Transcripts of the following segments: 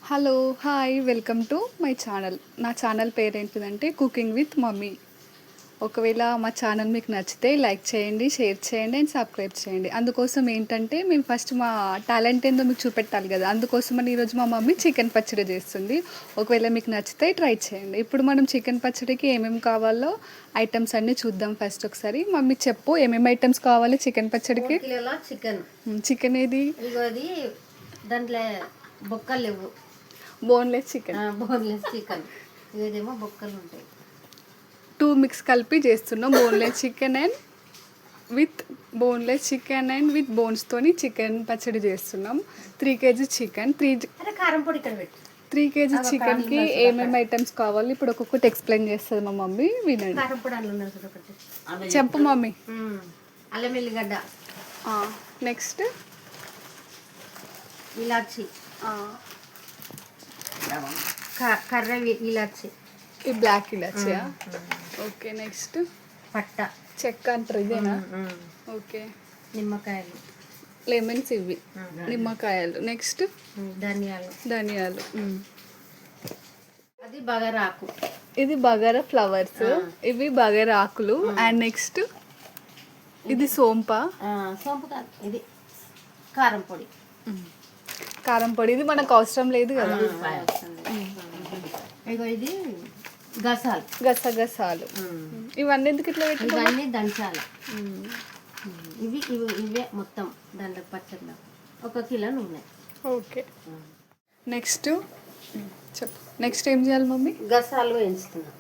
Hello hi welcome to my channel. నా channel పేరేంటిదంటే cooking with mummy. ఒకవేళ మా channel మీకు నచ్చితే లైక్ చేయండి, షేర్ చేయండి అండ్ సబ్స్క్రైబ్ చేయండి. అందుకోసం ఏంటంటే మేము ఫస్ట్ మా టాలెంట్ ఏందో మీకు చూపెట్టాలి కదా, అందుకోసమని ఈరోజు మా మమ్మీ చికెన్ పచ్చడి చేస్తుంది. ఒకవేళ మీకు నచ్చితే ట్రై చేయండి. ఇప్పుడు మనం చికెన్ పచ్చడికి ఏమేమి కావాలో ఐటమ్స్ అన్నీ చూద్దాం. ఫస్ట్ ఒకసారి మమ్మీ చెప్పు ఏమేమి ఐటమ్స్ కావాలి చికెన్ పచ్చడికి. చికెన్ చికెన్ ఏది? ఇగోది దాంట్లో బొక్కలు లేవు, బోన్లెస్ చికెన్. Boneless chicken. ఇదేమో బొక్కలు ఉంటాయి. 2 మిక్స్ కలిపి చేస్తున్నాం. బోన్లెస్ చికెన్ అండ్ విత్ బోన్స్తోని చికెన్ పచ్చడి చేస్తున్నాం. 3 kg చికెన్, కారం పొడి ఇక్కడ పెట్టి 3 kg చికెన్కి ఏమేమి ఐటమ్స్ కావాలి ఇప్పుడు ఒక్కొక్కటి ఎక్స్ప్లెయిన్ చేస్తుంది మా మమ్మీ, వినండి. కారం పొడి అందులో ఉన్నది ఒకటి. చెప్పు మమ్మీ. అల్లం ఎల్లిగడ్డ, నెక్స్ట్ ఇలాచి, కర్ర ఇలాచి, ఈ బ్లాక్ ఇలాచియా. ఓకే నెక్స్ట్ పట్ట, చెక్క అంటారు ఇదేనా? ఓకే. నిమ్మకాయలు, లెమన్స్ ఇవి, నిమ్మకాయలు. నెక్స్ట్ ధనియాలు. అది బగారాకు, ఇది బగారా ఫ్లవర్స్, ఇవి బగారా ఆకులు. అండ్ నెక్స్ట్ ఇది సోంపు కాదు, ఇది కారం పొడి. ఇది మనకు అవసరం లేదు కదా. ఇగో ఇది గసాలు, గసగసాలు. ఇవన్నీ ఎందుకు ఇట్లా పెట్టి? ఇవన్నీ దంచాలి. ఇవే మొత్తం దాంట్లో పచ్చడిలో 1 కిలో నూనె. ఓకే. నెక్స్ట్ చెప్పు. నెక్స్ట్ ఏం చేయాలి మమ్మీ? గసాలు వేయించుతున్నాం.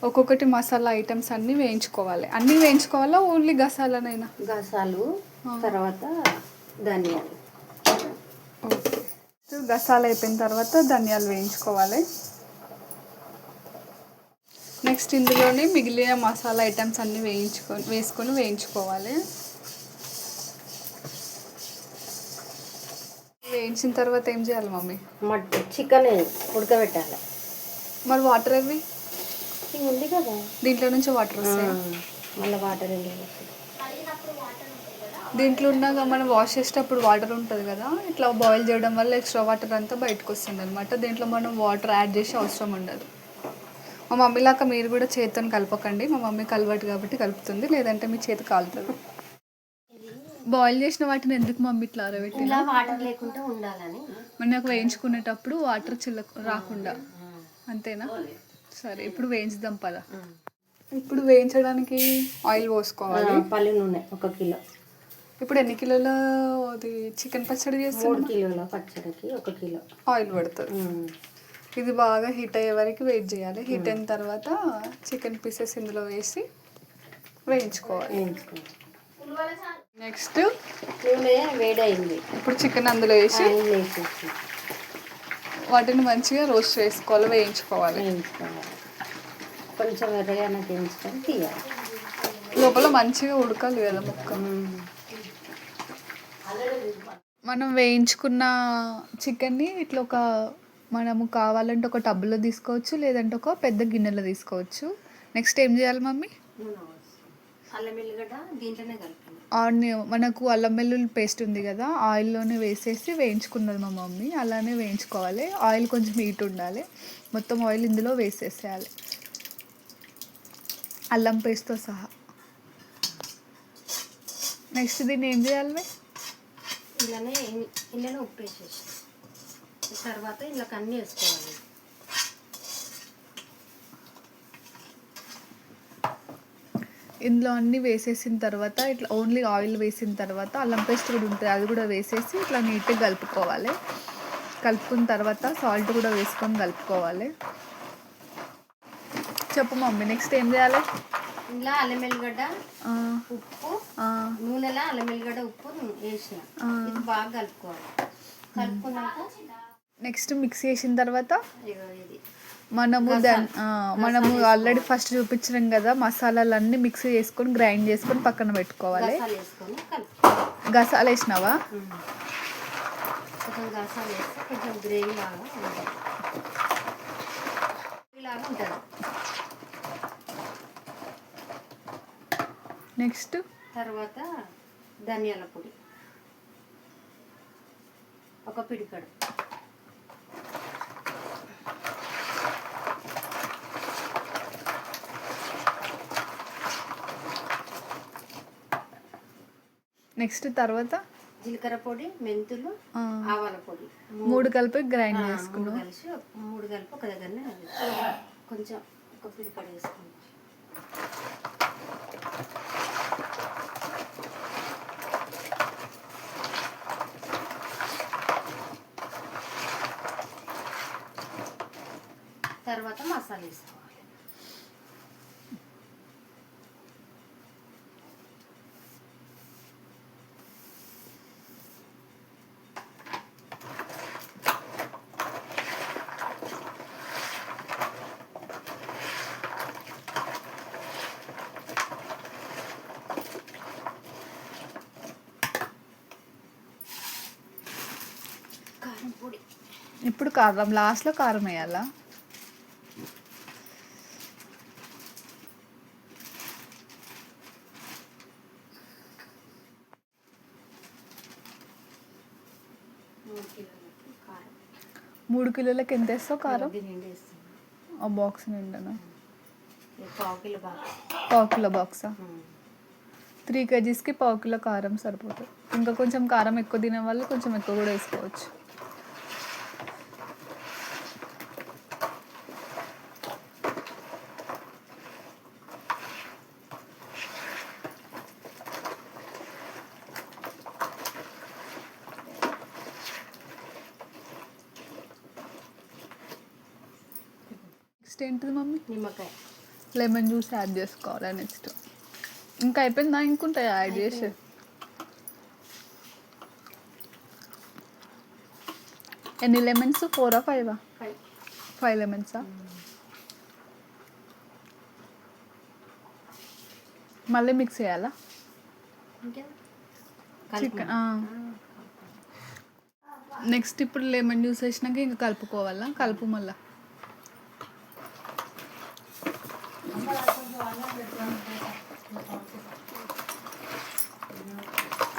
ఒక్కొక్కటి మసాలా ఐటమ్స్ అన్నీ వేయించుకోవాలి. అన్నీ వేయించుకోవాలా ఓన్లీ గసాలనైనా? గసాలు, తర్వాత ధనియాలు. ఓకే. గసాలు అయిపోయిన తర్వాత ధనియాలు వేయించుకోవాలి. నెక్స్ట్ ఇందులోనే మిగిలిన మసాలా ఐటమ్స్ అన్నీ వేసుకొని వేయించుకోవాలి. వేయించిన తర్వాత ఏం చేయాలి మమ్మీ? చికెన్ ఉడకబెట్టాలి. మరి వాటర్ అవి ఉంది కదా, దీంట్లో నుంచి వాటర్ వస్తాయి. మళ్ళీ వాటర్ దీంట్లో ఉన్నాక మనం వాష్ చేసేటప్పుడు వాటర్ ఉంటుంది కదా, ఇట్లా బాయిల్ చేయడం వల్ల ఎక్స్ట్రా వాటర్ అంతా బయటకు వస్తుంది అనమాట. దీంట్లో మనం వాటర్ యాడ్ చేసే అవసరం ఉండదు. మా మమ్మీ లాగా మీరు కూడా చేతితో కలపకండి. మా మమ్మీ కలవట్టు కాబట్టి కలుపుతుంది, లేదంటే మీ చేతి కాలుతుంది. బాయిల్ చేసిన వాటిని ఎందుకు మమ్మీ ఇట్లా ఆరబెట్టి? వాటర్ లేకుండా ఉండాలని. మనకు వేయించుకునేటప్పుడు వాటర్ రాకుండా, అంతేనా? సరే ఇప్పుడు వేయించుదాం పద. ఇప్పుడు వేయించడానికి ఆయిల్ పోసుకోవాలి. పల్లి నూనె 1 కిలో. ఇప్పుడు ఎన్ని కిలోల అది చికెన్ పచ్చడి చేస్తాం? 3 కిలోల పచ్చడికి 1 కిలో ఆయిల్ పడుతుంది. ఇది బాగా హీట్ అయ్యే వరకు వెయిట్ చేయాలి. హీట్ అయిన తర్వాత చికెన్ పీసెస్ ఇందులో వేసి వేయించుకోవాలి. నెక్స్ట్ నూనె వేడైంది. ఇప్పుడు చికెన్ అందులో వేసి వాటిని మంచిగా రోస్ట్ చేసుకోవాలి, వేయించుకోవాలి. కొంచెం ఎర్రగా వేయించుకొని తీయాలి. లోపల మంచిగా ఉడకాలి కదా ముక్క. మనం వేయించుకున్న చికెన్ని ఇట్లా మనము కావాలంటే ఒక టబ్లో తీసుకోవచ్చు, లేదంటే ఒక పెద్ద గిన్నెలో తీసుకోవచ్చు. నెక్స్ట్ ఏం చేయాలి మమ్మీ? అల్లం ఎల్లిగడ్డ దీంట్లోనే కలిపి మనకు అల్లం వెల్లుల్లి పేస్ట్ ఉంది కదా, ఆయిల్లోనే వేసేసి వేయించుకున్నది మా మమ్మీ. అలానే వేయించుకోవాలి. ఆయిల్ కొంచెం హీట్ ఉండాలి. మొత్తం ఆయిల్ ఇందులో వేసేసేయాలి, అల్లం పేస్ట్తో సహా. నెక్స్ట్ దీన్ని ఏం చేయాలి? ఇలానే ఉప్పు వేసేసి తర్వాత ఇందులోకి అన్నీ వేసుకోవాలి. ఇందులో అన్నీ వేసేసిన తర్వాత ఇట్లా ఓన్లీ ఆయిల్ వేసిన తర్వాత అల్లం పేస్ట్ కూడా ఉంటుంది, అది కూడా వేసేసి ఇట్లా నీట్గా కలుపుకోవాలి. కలుపుకున్న తర్వాత సాల్ట్ కూడా వేసుకొని కలుపుకోవాలి. చెప్పు మమ్మీ నెక్స్ట్ ఏం చేయాలి? ఇందులో అల్లం ఎల్లిగడ్డ, ఉప్పు, నూనెలో అల్లం ఎల్లిగడ్డ ఉప్పు వేసిన ఇది బాగా కలుపుకోవాలి. కలుపుకున్నాక నెక్స్ట్ మిక్స్ చేసిన తర్వాత మనము ఆల్రెడీ ఫస్ట్ చూపించినాం కదా, మసాలాలన్నీ మిక్స్ చేసుకొని గ్రైండ్ చేసుకొని పక్కన పెట్టుకోవాలి. గసాలు వేసినావా? కొంచెం గసాలు వేస్తే కొంచెం గ్రేవీ లాగా ఉంటుంది. నెక్స్ట్ తర్వాత ధనియాల పొడి, ఒక పిడికడు, నెక్స్ట్ తర్వాత జీలకర్ర పొడి, మెంతులు, ఆవాల పొడి 3 కలిపి గ్రైండ్ చేసుకున్నాం. మూడు కలిపి ఒక దగ్గరనే కొంచెం ఒక పిడికడ వేసుకున్నాం. తర్వాత మసాలా వేసుకోవాలి. కారం పొడి. ఇప్పుడు కారం లాస్ట్లో కారం వేయాలా? కారం 3 కిలోలకి ఎంత వేస్తావు కారం? నిండి వేస్తున్నాం. ఆ బాక్స్ నిండనా? పావు కిలో బాగా. పావు కిలో బాక్సా? 3 kgsకి పావు కిలో కారం సరిపోతుంది. ఇంకా కొంచెం కారం ఎక్కువ తినే వాళ్ళు కొంచెం ఎక్కువ కూడా వేసుకోవచ్చు. నెక్స్ట్ ఏంటిది మమ్మీ? నిమ్మకాయ, లెమన్ జ్యూస్ యాడ్ చేసుకోవాలి. నెక్స్ట్ ఇంకా అయిపోయిందా? ఇంకుంటాయి యాడ్ చేసి? ఎన్ని లెమన్స్? 4 or 5? 5 లెమన్సా? మళ్ళీ మిక్స్ చేయాలా? చికెన్ నెక్స్ట్ ఇప్పుడు లెమన్ జ్యూస్ వేసినాక ఇంకా కలుపుకోవాలా? కలుపు మళ్ళా.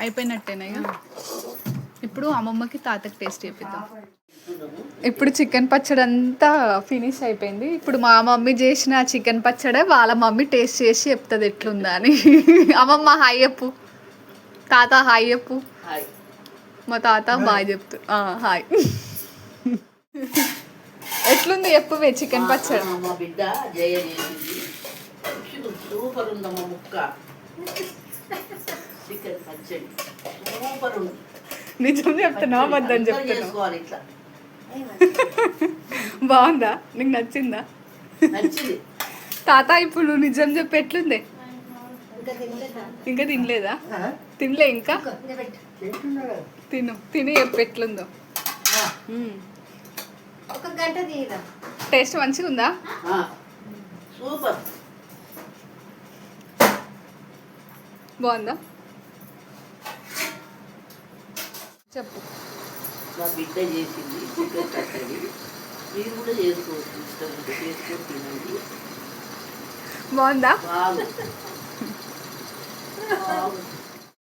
అయిపోయినట్టేనా ఇక? ఇప్పుడు అమ్మమ్మకి తాతకి టేస్ట్ చేపిద్దాం. ఇప్పుడు చికెన్ పచ్చడి అంతా ఫినిష్ అయిపోయింది. ఇప్పుడు మా మమ్మీ చేసిన చికెన్ పచ్చడి వాళ్ళ మమ్మీ టేస్ట్ చేసి చెప్తుంది ఎట్లుందా అని. అమ్మమ్మ హాయ్ చెప్పు, తాత హాయ్ చెప్పు. మా తాత బాయ్ చెప్తు. హాయ్. ఎట్లుంది చెప్పువే చికెన్ పచ్చడి? మా బిడ్డ జయ చేసింది. సూపర్ ఉందమ్మా ముక్క. చికెన్ పచ్చడి సూపర్ ఉంది. నిజం చెప్తున్నావా అబద్ధం చెప్తున్నావా? చేసుకోవాలి ఇట్లా. బాగుందా? నీకు నచ్చిందా? నచ్చింది. తాత ఇప్పుడు నువ్వు నిజం చెప్పి ఎట్లుంది? ఇంకా తినలేదా? తినలే ఇంకా? తిని చెప్పు ఎట్లుందో. ఒక గంట తీయదా? టేస్ట్ మంచిగా ఉందా? సూపర్. బాగుందా? చెప్పు. మా బిడ్డ చేసింది చికెన్ పచ్చడి. మీరు కూడా చేసుకోవచ్చు, ఇష్టం ఉంటే చేసుకొని తినండి. బాగుందా? బాగుంది.